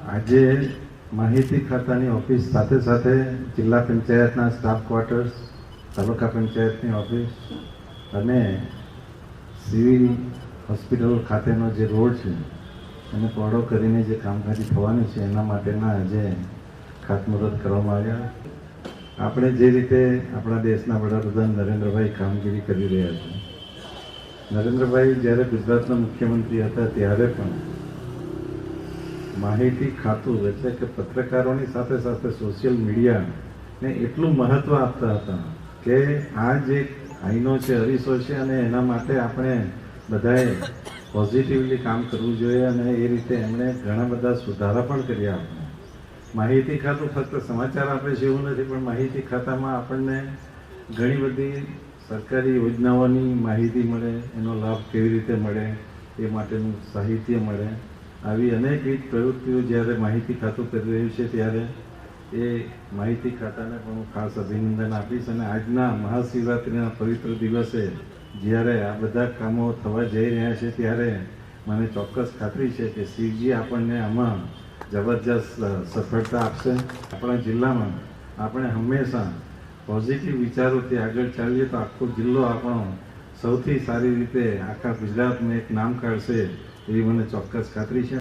આજે માહિતી ખાતાની ઓફિસ સાથે સાથે જિલ્લા પંચાયતના સ્ટાફ ક્વાર્ટર્સ, તાલુકા પંચાયતની ઓફિસ અને સિવિલ હોસ્પિટલ ખાતેનો જે રોડ છે એને પહોળો કરીને જે કામગીરી થવાની છે એના માટેના આજે ખાતમુહૂર્ત કરવામાં આવ્યા. આપણે જે રીતે આપણા દેશના વડાપ્રધાન નરેન્દ્રભાઈ કામગીરી કરી રહ્યા છે, નરેન્દ્રભાઈ જ્યારે ગુજરાતના મુખ્યમંત્રી હતા ત્યારે પણ માહિતી ખાતું એટલે કે પત્રકારોની સાથે સાથે સોશિયલ મીડિયાને એટલું મહત્ત્વ આપતા હતા કે આ જે આઈનો છે, અરીસો છે અને એના માટે આપણે બધાએ પોઝિટિવલી કામ કરવું જોઈએ અને એ રીતે એમણે ઘણા બધા સુધારા પણ કર્યા. આપણે માહિતી ખાતું ફક્ત સમાચાર આપે છે એવું નથી, પણ માહિતી ખાતામાં આપણને ઘણી બધી સરકારી યોજનાઓની માહિતી મળે, એનો લાભ કેવી રીતે મળે એ માટેનું સાહિત્ય મળે. આવી અનેકવિધ પ્રવૃત્તિઓ જ્યારે માહિતી ખાતું કરી રહ્યું છે ત્યારે એ માહિતી ખાતાને પણ હું ખાસ અભિનંદન આપીશ. અને આજના મહાશિવરાત્રિના પવિત્ર દિવસે જ્યારે આ બધા કામો થવા જઈ રહ્યા છે ત્યારે મને ચોક્કસ ખાતરી છે કે શિવજી આપણને આમાં જબરજસ્ત સફળતા આપશે. આપણા જિલ્લામાં આપણે હંમેશા પોઝિટિવ વિચારોથી આગળ ચાલીએ તો આખો જિલ્લો આપણો સૌથી સારી રીતે આખા ગુજરાતમાં એક નામ કાઢશે એવી મને ચોક્કસ ખાતરી છે.